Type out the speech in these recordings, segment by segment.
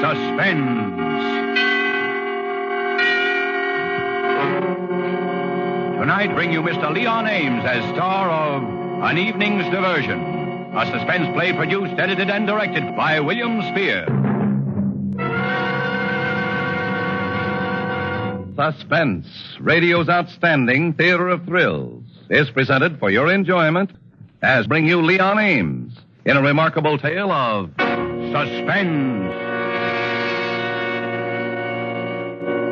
Suspense. Tonight, bring you Mr. Leon Ames as star of An Evening's Diversion, a suspense play produced, edited, and directed by William Spear. Suspense, radio's outstanding theater of thrills, is presented for your enjoyment as bring you Leon Ames in a remarkable tale of suspense.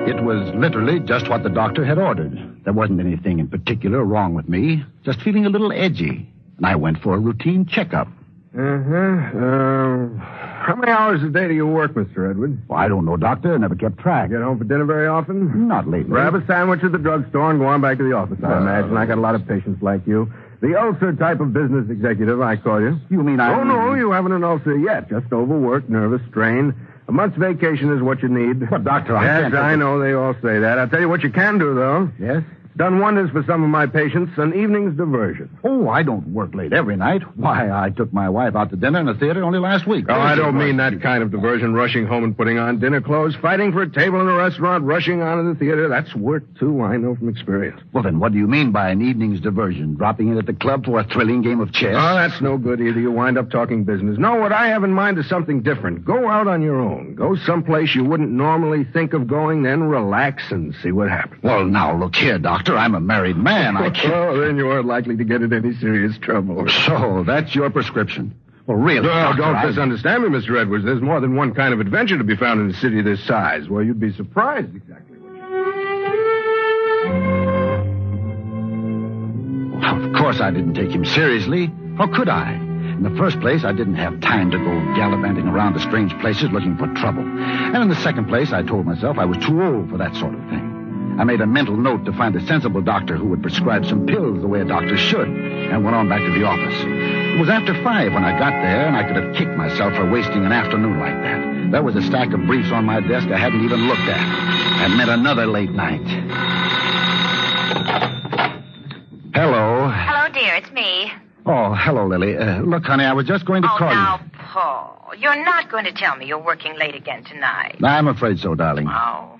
It was literally just what the doctor had ordered. There wasn't anything in particular wrong with me, just feeling a little edgy. And I went for a routine checkup. How many hours a day do you work, Mr. Edwards? Well, I don't know, Doctor. I never kept track. Get home for dinner very often? Not lately. Grab a sandwich at the drugstore and go on back to the office, I imagine. I got a lot of patients like you. The ulcer type of business executive, I call you. You mean I... Oh, no, you haven't an ulcer yet. Just overworked, nervous, strain. A month's vacation is what you need. But, Doctor, Yes, I know they all say that. I'll tell you what you can do, though. Yes? Done wonders for some of my patients. An evening's diversion. Oh, I don't work late every night. Why, I took my wife out to dinner in the theater only last week. Oh, I don't mean that kind of diversion, rushing home and putting on dinner clothes, fighting for a table in a restaurant, rushing on to the theater. That's work, too, I know from experience. Well, then what do you mean by an evening's diversion? Dropping in at the club for a thrilling game of chess? Oh, that's no good either. You wind up talking business. No, what I have in mind is something different. Go out on your own. Go someplace you wouldn't normally think of going, then relax and see what happens. Well, now, look here, Doctor. I'm a married man. I can't... Oh, then you aren't likely to get in any serious trouble. So, that's your prescription. Well, really, No, Doctor, don't misunderstand me, Mr. Edwards. There's more than one kind of adventure to be found in a city this size. Well, you'd be surprised exactly what Well, of course I didn't take him seriously. How could I? In the first place, I didn't have time to go gallivanting around to strange places looking for trouble. And in the second place, I told myself I was too old for that sort of thing. I made a mental note to find a sensible doctor who would prescribe some pills the way a doctor should, and went on back to the office. It was after 5 when I got there, and I could have kicked myself for wasting an afternoon like that. There was a stack of briefs on my desk I hadn't even looked at. That meant another late night. Hello. Hello, dear. It's me. Oh, hello, Lily. Look, honey, I was just going to call now, Paul, you're not going to tell me you're working late again tonight. you. I'm afraid so, darling. Oh.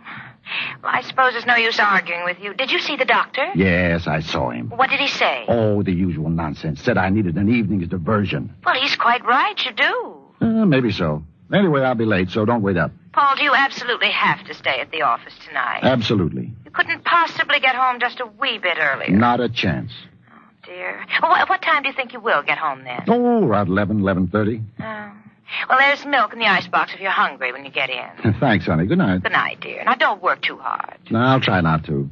Well, I suppose there's no use arguing with you. Did you see the doctor? Yes, I saw him. What did he say? Oh, the usual nonsense. Said I needed an evening's diversion. Well, he's quite right. You do. Maybe so. Anyway, I'll be late, so don't wait up. Paul, do you absolutely have to stay at the office tonight? Absolutely. You couldn't possibly get home just a wee bit earlier. Not a chance. Oh, dear. What time do you think you will get home then? Oh, around 11:30. Oh. Well, there's milk in the icebox if you're hungry when you get in. Thanks, honey. Good night. Good night, dear. Now, don't work too hard. No, I'll try not to.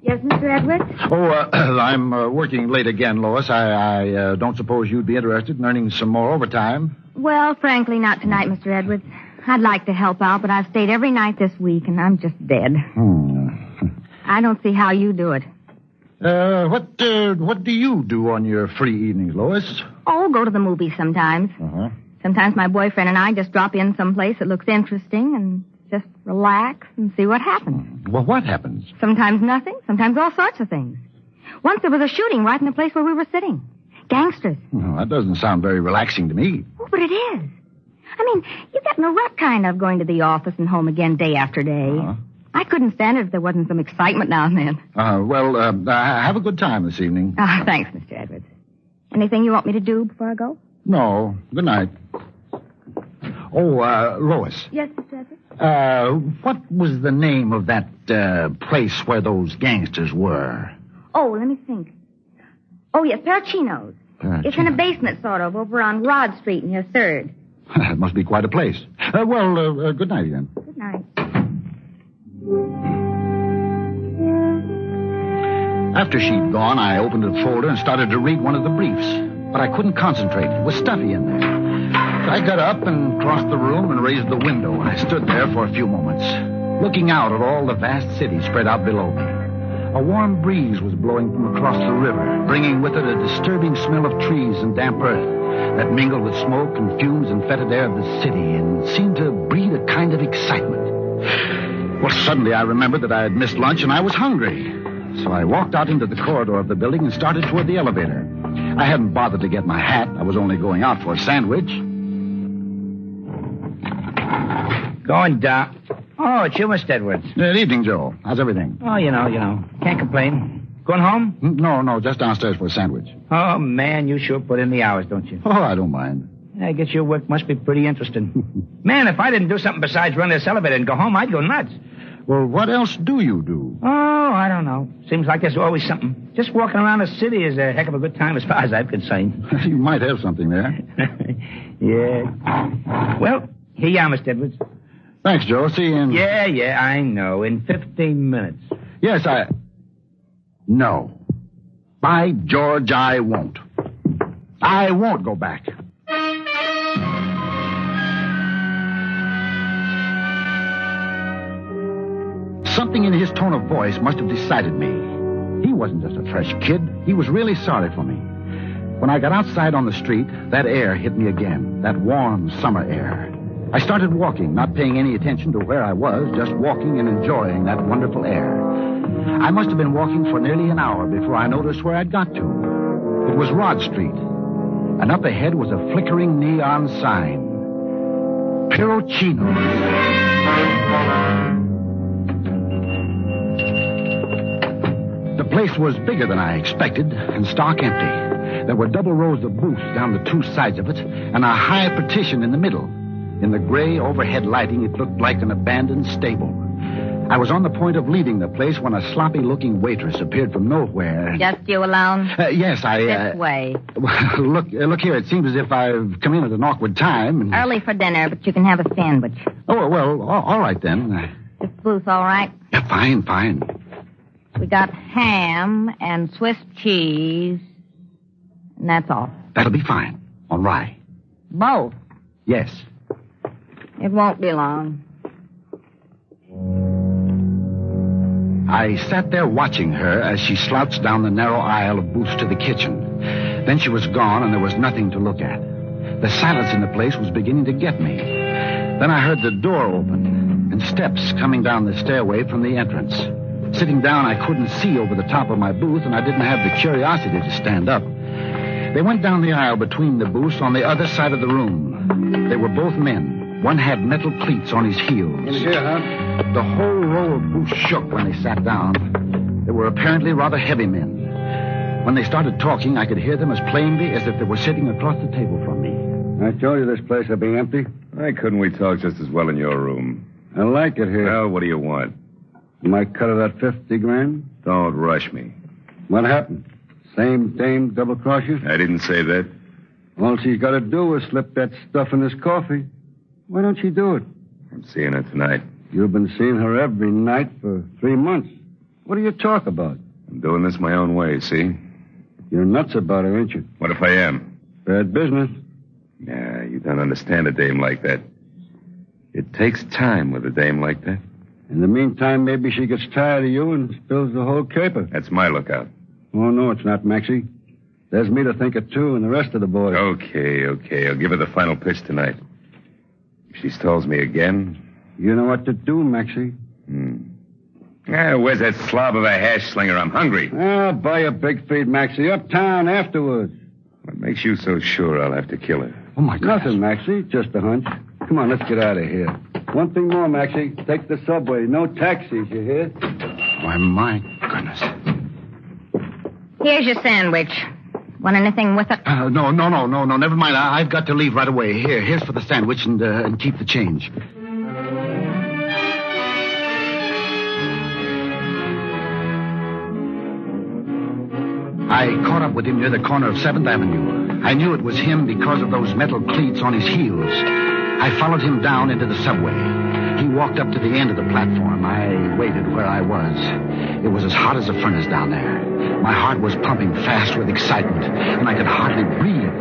Yes, Mr. Edwards? Oh, I'm working late again, Lois. I don't suppose you'd be interested in earning some more overtime? Well, frankly, not tonight, Mr. Edwards. I'd like to help out, but I've stayed every night this week, and I'm just dead. I don't see how you do it. What do you do on your free evenings, Lois? Oh, go to the movies sometimes. Uh-huh. Sometimes my boyfriend and I just drop in someplace that looks interesting and just relax and see what happens. Well, what happens? Sometimes nothing, sometimes all sorts of things. Once there was a shooting right in the place where we were sitting. Gangsters. Well, that doesn't sound very relaxing to me. Oh, but it is. I mean, you get in a rut kind of going to the office and home again day after day. Uh-huh. I couldn't stand it if there wasn't some excitement now and then. Have a good time this evening. Thanks, Mr. Edwards. Anything you want me to do before I go? No. Good night. Oh, Lois. Yes, Mr. Edwards? What was the name of that place where those gangsters were? Oh, let me think. Oh, yes, Parachino's. It's in a basement, sort of, over on Rod Street near 3rd. It must be quite a place. Good night again. Good night. After she'd gone, I opened a folder and started to read one of the briefs. But I couldn't concentrate. It was stuffy in there. So I got up and crossed the room and raised the window. I stood there for a few moments, looking out at all the vast city spread out below me. A warm breeze was blowing from across the river, bringing with it a disturbing smell of trees and damp earth that mingled with smoke and fumes and fetid air of the city and seemed to breed a kind of excitement. Well, suddenly I remembered that I had missed lunch and I was hungry. So I walked out into the corridor of the building and started toward the elevator. I hadn't bothered to get my hat. I was only going out for a sandwich. Going down. Oh, it's you, Mr. Edwards. Good evening, Joe. How's everything? Oh, you know. Can't complain. Going home? No, just downstairs for a sandwich. Oh, man, you sure put in the hours, don't you? Oh, I don't mind. I guess your work must be pretty interesting. Man, if I didn't do something besides run this elevator and go home, I'd go nuts. Well, what else do you do? Oh, I don't know. Seems like there's always something. Just walking around the city is a heck of a good time as far as I'm concerned. You might have something there. Yeah. Well, here you are, Mr. Edwards. Thanks, Joe. See you in... Yeah, I know. In 15 minutes. Yes, No. By George, I won't. I won't go back. Something in his tone of voice must have decided me. He wasn't just a fresh kid. He was really sorry for me. When I got outside on the street, that air hit me again, that warm summer air. I started walking, not paying any attention to where I was, just walking and enjoying that wonderful air. I must have been walking for nearly an hour before I noticed where I'd got to. It was Rod Street, and up ahead was a flickering neon sign. Pirocino's. The place was bigger than I expected and stark empty. There were double rows of booths down the two sides of it and a high partition in the middle. In the gray overhead lighting, it looked like an abandoned stable. I was on the point of leaving the place when a sloppy-looking waitress appeared from nowhere. Just you alone? Yes, This way. Look here. It seems as if I've come in at an awkward time. Early for dinner, but you can have a sandwich. Oh, well, all right then. This booth all right? Yeah, fine. We got ham and Swiss cheese, and that's all. That'll be fine. On rye. Both? Yes. It won't be long. I sat there watching her as she slouched down the narrow aisle of booths to the kitchen. Then she was gone, and there was nothing to look at. The silence in the place was beginning to get me. Then I heard the door open and steps coming down the stairway from the entrance. Sitting down, I couldn't see over the top of my booth, and I didn't have the curiosity to stand up. They went down the aisle between the booths on the other side of the room. They were both men. One had metal cleats on his heels. In here, huh? The whole row of booths shook when they sat down. They were apparently rather heavy men. When they started talking, I could hear them as plainly as if they were sitting across the table from me. I told you this place would be empty. Why couldn't we talk just as well in your room? I like it here. Well, what do you want? My cut of that 50 grand? Don't rush me. What happened? Same dame double-cross you? I didn't say that. All she's got to do is slip that stuff in this coffee. Why don't she do it? I'm seeing her tonight. You've been seeing her every night for 3 months. What do you talk about? I'm doing this my own way, see? You're nuts about her, ain't you? What if I am? Bad business. Yeah, you don't understand a dame like that. It takes time with a dame like that. In the meantime, maybe she gets tired of you and spills the whole caper. That's my lookout. Oh, no, it's not, Maxie. There's me to think of, too, and the rest of the boys. Okay. I'll give her the final pitch tonight. If she stalls me again... You know what to do, Maxie. Where's that slob of a hash slinger? I'm hungry. I'll buy a big feed, Maxie. Uptown afterwards. What makes you so sure I'll have to kill her? Oh, my God. Nothing, Maxie. Just a hunch. Come on, let's get out of here. One thing more, Maxie. Take the subway. No taxis, you hear? Why, my goodness. Here's your sandwich. Want anything with it? No. Never mind. I've got to leave right away. Here's for the sandwich and keep the change. I caught up with him near the corner of 7th Avenue. I knew it was him because of those metal cleats on his heels. I followed him down into the subway. He walked up to the end of the platform. I waited where I was. It was as hot as a furnace down there. My heart was pumping fast with excitement, and I could hardly breathe.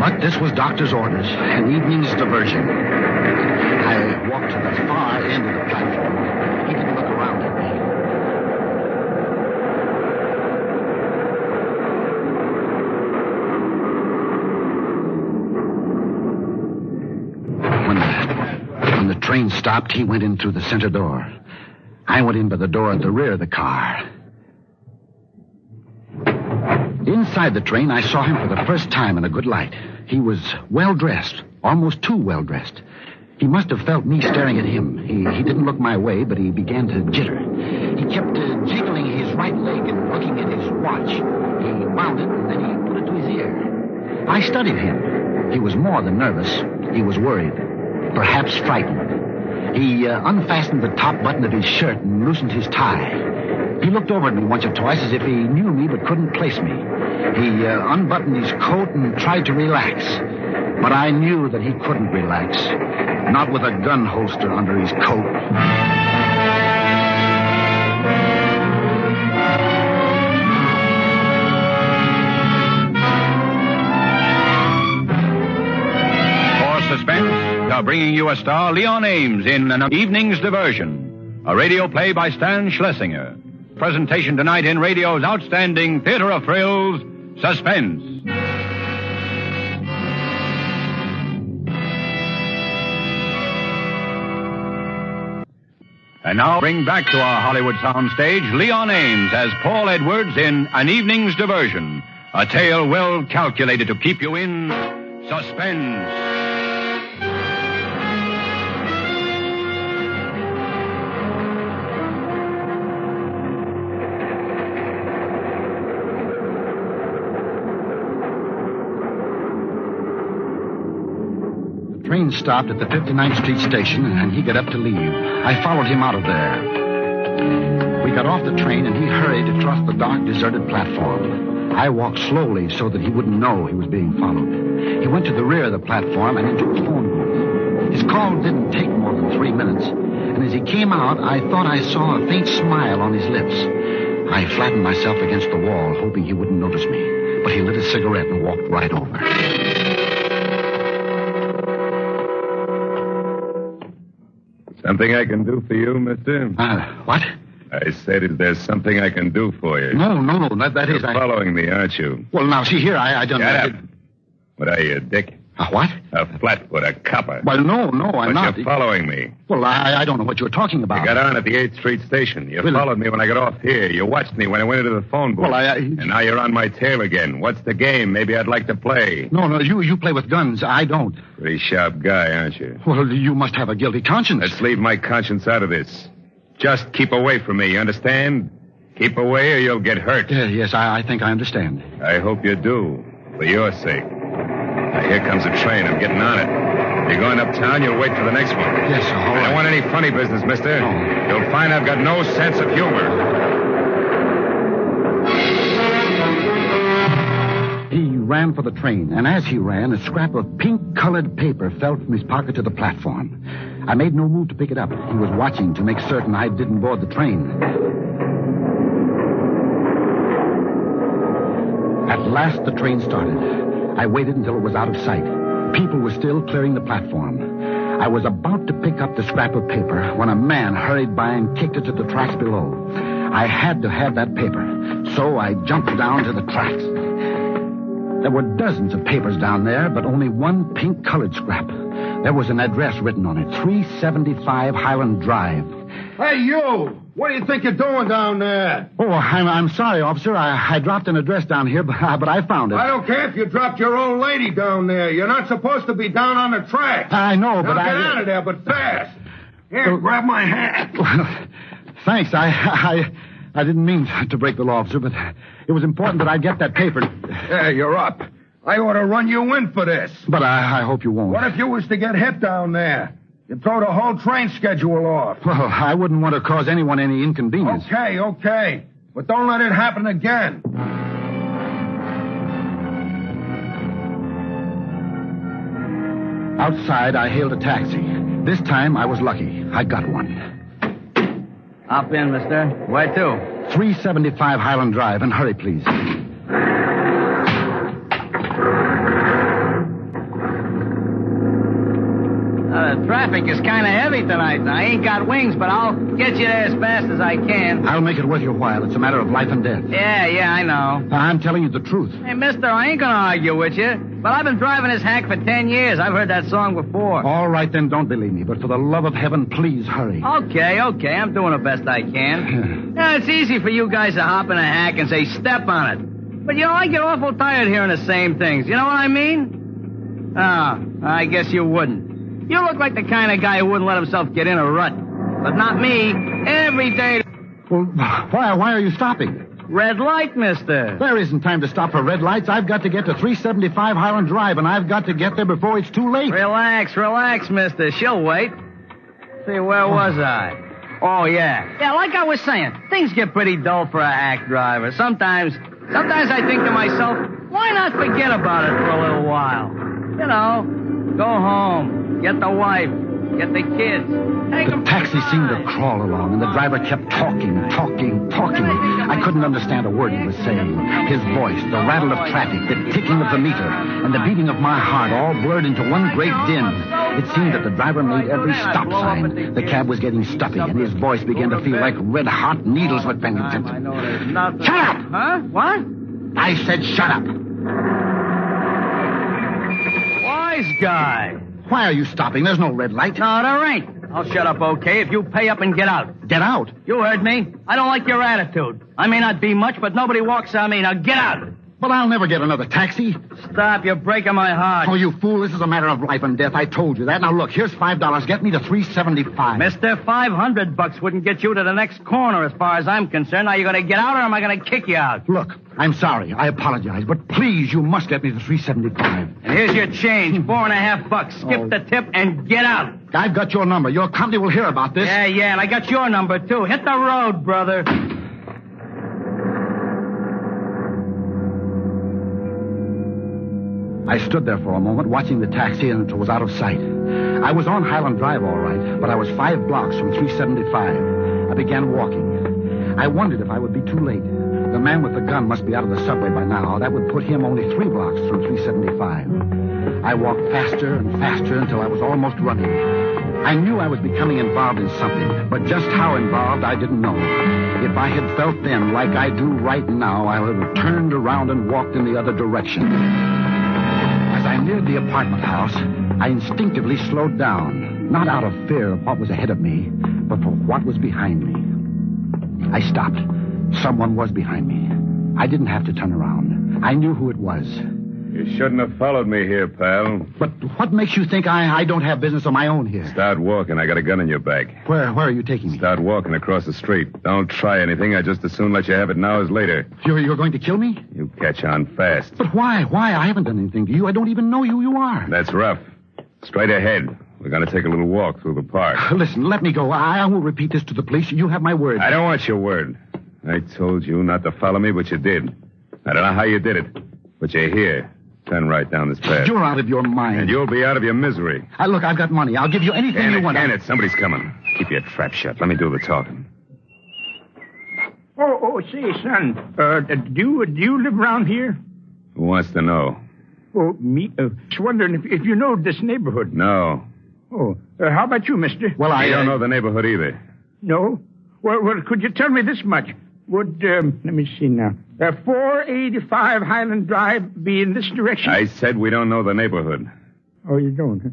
But this was doctor's orders, an evening's diversion. I walked to the far end of the platform. He didn't look around at me. When the train stopped, he went in through the center door. I went in by the door at the rear of the car. Inside the train, I saw him for the first time in a good light. He was well-dressed, almost too well-dressed. He must have felt me staring at him. He didn't look my way, but he began to jitter. He kept jiggling his right leg and looking at his watch. He wound it, and then he put it to his ear. I studied him. He was more than nervous. He was worried, perhaps frightened. He unfastened the top button of his shirt and loosened his tie. He looked over at me once or twice as if he knew me but couldn't place me. He unbuttoned his coat and tried to relax. But I knew that he couldn't relax. Not with a gun holster under his coat. For Suspense, bringing you a star, Leon Ames in An Evening's Diversion, a radio play by Stan Schlesinger. Presentation tonight in radio's outstanding theater of thrills, Suspense. And now bring back to our Hollywood soundstage Leon Ames as Paul Edwards in An Evening's Diversion, a tale well calculated to keep you in suspense. The train stopped at the 59th Street station, and he got up to leave. I followed him out of there. We got off the train, and he hurried across the dark, deserted platform. I walked slowly so that he wouldn't know he was being followed. He went to the rear of the platform and into the phone booth. His call didn't take more than 3 minutes, and as he came out, I thought I saw a faint smile on his lips. I flattened myself against the wall, hoping he wouldn't notice me, but he lit a cigarette and walked right over. Something I can do for you, mister? What? I said, is there something I can do for you? No. That is... You're following me, aren't you? Well, now, see here, I don't... Shut up. What are you, a dick? A what? A flatfoot, a copper. Well, no, I'm not. But you're following me. Well, I don't know what you're talking about. You got on at the 8th Street station. You followed me when I got off here. You watched me when I went into the phone booth. Well, And now you're on my tail again. What's the game? Maybe I'd like to play. No, you play with guns. I don't. Pretty sharp guy, aren't you? Well, you must have a guilty conscience. Let's leave my conscience out of this. Just keep away from me, you understand? Keep away or you'll get hurt. Yes, I think I understand. I hope you do, for your sake. Now, here comes a train. I'm getting on it. You're going uptown, you'll wait for the next one. Yes, all right. I don't want any funny business, mister. No. You'll find I've got no sense of humor. He ran for the train, and as he ran, a scrap of pink-colored paper fell from his pocket to the platform. I made no move to pick it up. He was watching to make certain I didn't board the train. At last, the train started. I waited until it was out of sight. People were still clearing the platform. I was about to pick up the scrap of paper when a man hurried by and kicked it to the tracks below. I had to have that paper, so I jumped down to the tracks. There were dozens of papers down there, but only one pink-colored scrap. There was an address written on it, 375 Highland Drive. Hey, you! What do you think you're doing down there? Oh, I'm sorry, officer. I dropped an address down here, but I found it. I don't care if you dropped your old lady down there. You're not supposed to be down on the track. I know, but now get out of there, but fast. Here, grab my hat. Well, thanks. I didn't mean to break the law, officer, but it was important that I get that paper. Yeah, you're up. I ought to run you in for this. But I hope you won't. What if you was to get hit down there? You'd throw the whole train schedule off. Well, I wouldn't want to cause anyone any inconvenience. Okay. But don't let it happen again. Outside, I hailed a taxi. This time, I was lucky. I got one. Hop in, mister. Where to? 375 Highland Drive, and hurry, please. The traffic is kind of heavy tonight. I ain't got wings, but I'll get you there as fast as I can. I'll make it worth your while. It's a matter of life and death. Yeah, I know. I'm telling you the truth. Hey, mister, I ain't gonna argue with you. But I've been driving this hack for 10 years. I've heard that song before. All right, then, don't believe me. But for the love of heaven, please hurry. Okay. I'm doing the best I can. Yeah, it's easy for you guys to hop in a hack and say, step on it. But, I get awful tired hearing the same things. You know what I mean? I guess you wouldn't. You look like the kind of guy who wouldn't let himself get in a rut. But not me. Every day... Well, why are you stopping? Red light, mister. There isn't time to stop for red lights. I've got to get to 375 Highland Drive, and I've got to get there before it's too late. Relax, mister. She'll wait. See, where was I? Oh, yeah. Yeah, like I was saying, things get pretty dull for a hack driver. Sometimes I think to myself, why not forget about it for a little while? Go home, get the wife, get the kids. The taxi seemed to crawl along, and the driver kept talking. I couldn't understand a word he was saying. His voice, the rattle of traffic, the ticking of the meter, and the beating of my heart all blurred into one great din. It seemed that the driver made every stop sign. The cab was getting stuffy, and his voice began to feel like red-hot needles were bending him. Shut up! Huh? What? I said shut up. Wise guy. Why are you stopping? There's no red light. No, there ain't. I'll shut up, okay, if you pay up and get out. Get out? You heard me. I don't like your attitude. I may not be much, but nobody walks on me. Now get out. But I'll never get another taxi. Stop, you're breaking my heart. Oh, you fool, this is a matter of life and death. I told you that. Now, look, here's $5. Get me to 375. Mister, $500 wouldn't get you to the next corner as far as I'm concerned. Are you going to get out or am I going to kick you out? Look, I'm sorry. I apologize. But please, you must get me to 375. And here's your change, $4.50. Skip the tip and get out. I've got your number. Your company will hear about this. Yeah, and I got your number, too. Hit the road, brother. I stood there for a moment, watching the taxi until it was out of sight. I was on Highland Drive, all right, but I was 5 blocks from 375. I began walking. I wondered if I would be too late. The man with the gun must be out of the subway by now. That would put him only 3 blocks from 375. I walked faster and faster until I was almost running. I knew I was becoming involved in something, but just how involved, I didn't know. If I had felt then like I do right now, I would have turned around and walked in the other direction. As I neared the apartment house, I instinctively slowed down, not out of fear of what was ahead of me, but for what was behind me. I stopped. Someone was behind me. I didn't have to turn around. I knew who it was. You shouldn't have followed me here, pal. But what makes you think I don't have business of my own here? Start walking. I got a gun in your back. Where are you taking me? Start walking across the street. Don't try anything. I just as soon let you have it now as later. You're going to kill me? You catch on fast. But why? I haven't done anything to you. I don't even know who you are. That's rough. Straight ahead. We're going to take a little walk through the park. Listen, let me go. I won't repeat this to the police. You have my word. I don't want your word. I told you not to follow me, but you did. I don't know how you did it, but you're here. Turn right down this path. You're out of your mind. And you'll be out of your misery. Look, I've got money. I'll give you anything you want. Can it? Somebody's coming. Keep your trap shut. Let me do the talking. Say, son, do you live around here? Who wants to know? Oh, me? Just wondering if you know this neighborhood. No. Oh, how about you, mister? Well, I don't know the neighborhood either. No? Well, could you tell me this much? Would, let me see now. 485 Highland Drive be in this direction? I said we don't know the neighborhood. Oh, you don't? Huh?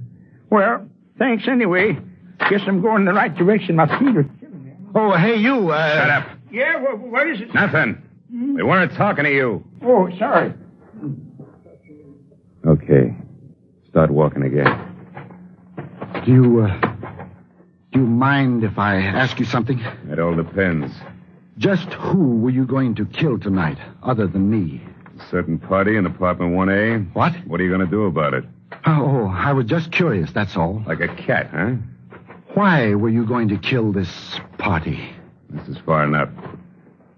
Well, thanks anyway. Guess I'm going in the right direction. My feet are killing me. Oh, hey, you, Shut up. Yeah, what is it? Nothing. We weren't talking to you. Oh, sorry. Okay. Start walking again. Do you mind if I ask you something? It all depends. Just who were you going to kill tonight, other than me? A certain party in apartment 1A. What? What are you going to do about it? Oh, I was just curious, that's all. Like a cat, huh? Why were you going to kill this party? This is far enough.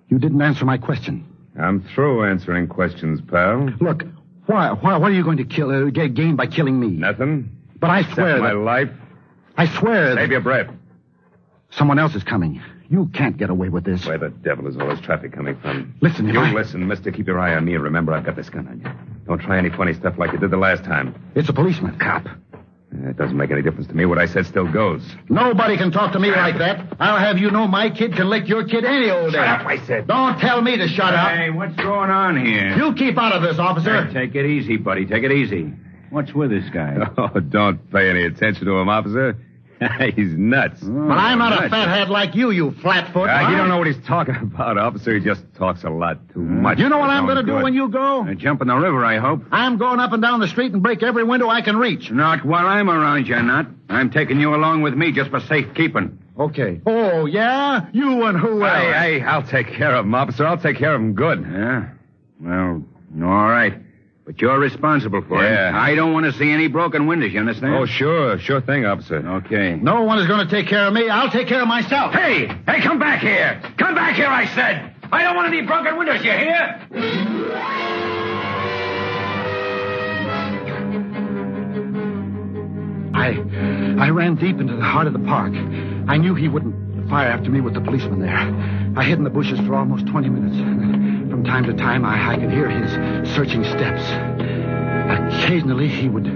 You didn't answer my question. I'm through answering questions, pal. Look, why are you going to gain by killing me? Nothing. But I swear Except my life. I swear Save your breath. Someone else is coming. You can't get away with this. Where the devil is all this traffic coming from? Listen, Listen, mister. Keep your eye on me and remember I've got this gun on you. Don't try any funny stuff like you did the last time. It's a policeman. Cop. It doesn't make any difference to me. What I said still goes. Nobody can talk to me like that. I'll have you know my kid can lick your kid any old day. Shut up, I said. Don't tell me to shut up. Hey, what's going on here? You keep out of this, officer. Hey, take it easy, buddy. Take it easy. What's with this guy? Oh, don't pay any attention to him, officer. He's nuts. But I'm not a fathead like you flatfoot. You don't know what he's talking about, officer. He just talks a lot too much. You know what I'm going to do when you go? Jump in the river, I hope. I'm going up and down the street and break every window I can reach. Not while I'm around, you're not. I'm taking you along with me just for safekeeping. Okay. Oh, yeah? You and who else? Hey, I'll take care of him, officer. I'll take care of him good. Yeah? Well, all right. But you're responsible for it. I don't want to see any broken windows, you understand? Oh, sure. Sure thing, officer. Okay. No one is going to take care of me. I'll take care of myself. Hey, come back here. Come back here, I said. I don't want any broken windows, you hear? I ran deep into the heart of the park. I knew he wouldn't fire after me with the policeman there. I hid in the bushes for almost 20 minutes. From time to time, I could hear his searching steps. Occasionally, he would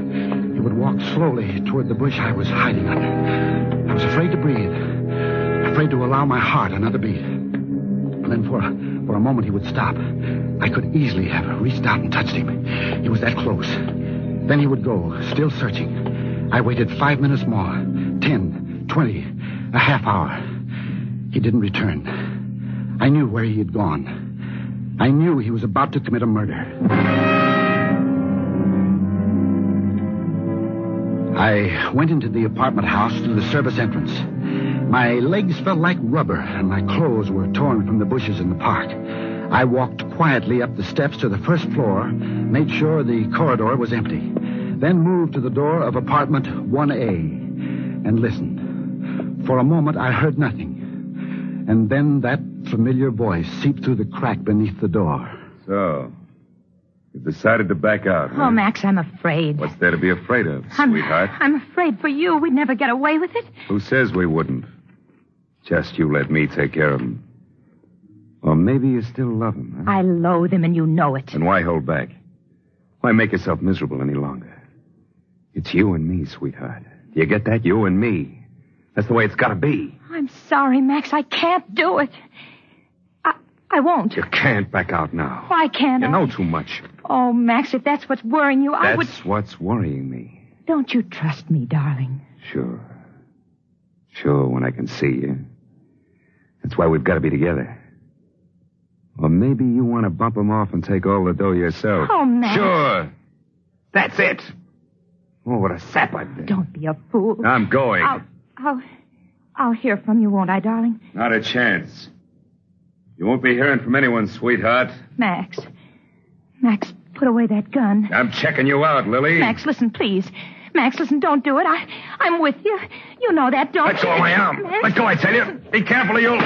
walk slowly toward the bush I was hiding under. I was afraid to breathe, afraid to allow my heart another beat. And then for a moment, he would stop. I could easily have reached out and touched him. He was that close. Then he would go, still searching. I waited 5 minutes more, 10, 20, a half hour. He didn't return. I knew where he had gone. I knew he was about to commit a murder. I went into the apartment house through the service entrance. My legs felt like rubber, and my clothes were torn from the bushes in the park. I walked quietly up the steps to the first floor, made sure the corridor was empty, then moved to the door of apartment 1A and listened. For a moment, I heard nothing. And then that familiar voice seeped through the crack beneath the door. So, you've decided to back out, huh? Oh, Max, I'm afraid. What's there to be afraid of, sweetheart? I'm afraid for you. We'd never get away with it. Who says we wouldn't? Just you let me take care of him. Or maybe you still love him, huh? I loathe him, and you know it. Then why hold back? Why make yourself miserable any longer? It's you and me, sweetheart. Do you get that? You and me. That's the way it's got to be. I'm sorry, Max. I can't do it. I won't. You can't back out now. Why can't I? You know too much. Oh, Max, if that's what's worrying you, I would... That's what's worrying me. Don't you trust me, darling? Sure. Sure, when I can see you. That's why we've got to be together. Or maybe you want to bump him off and take all the dough yourself. Oh, Max. Sure. That's it. Oh, what a sap I've been. Don't be a fool. I'm going. I'll hear from you, won't I, darling? Not a chance. You won't be hearing from anyone, sweetheart. Max, put away that gun. I'm checking you out, Lily. Max, listen, please. Max, listen, don't do it. I'm with you. You know that, don't you? Let go of my arm. Max. Let go, I tell you. Be careful or you'll...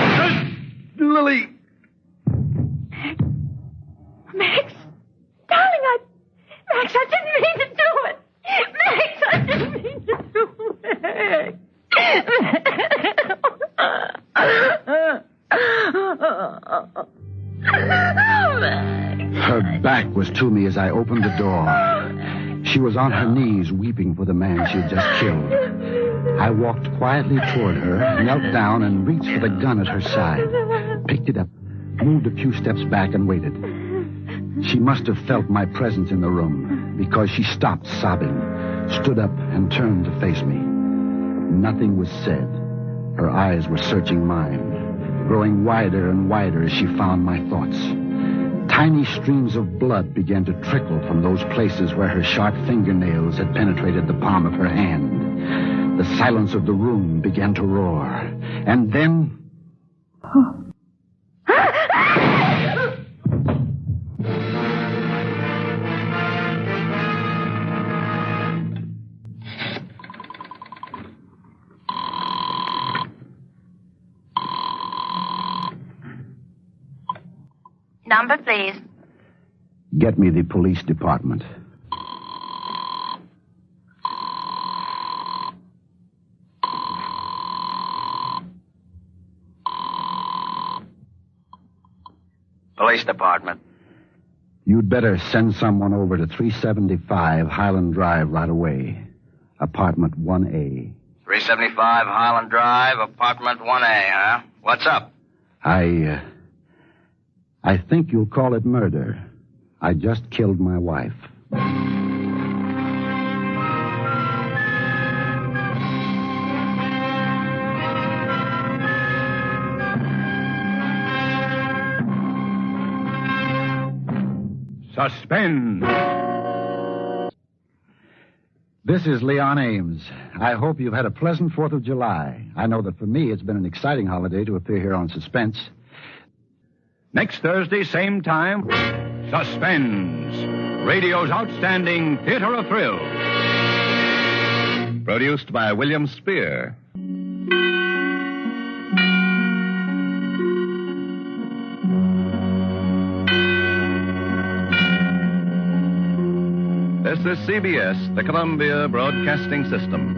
Lily. Max. Darling, Max, I didn't mean to do it. Max, I didn't mean to do it. Her back was to me as I opened the door. She was on her knees weeping for the man she had just killed. I walked quietly toward her, knelt down, and reached for the gun at her side. Picked it up, moved a few steps back, and waited. She must have felt my presence in the room, because she stopped sobbing, stood up, and turned to face me. Nothing was said. Her eyes were searching mine, growing wider and wider as she found my thoughts. Tiny streams of blood began to trickle from those places where her sharp fingernails had penetrated the palm of her hand. The silence of the room began to roar. And then... Number, please. Get me the police department. Police department. You'd better send someone over to 375 Highland Drive right away. Apartment 1A. 375 Highland Drive, apartment 1A, huh? What's up? I think you'll call it murder. I just killed my wife. Suspense. This is Leon Ames. I hope you've had a pleasant 4th of July. I know that for me, it's been an exciting holiday to appear here on Suspense. Next Thursday, same time, Suspense. Radio's outstanding theater of thrills. Produced by William Spear. This is CBS, the Columbia Broadcasting System.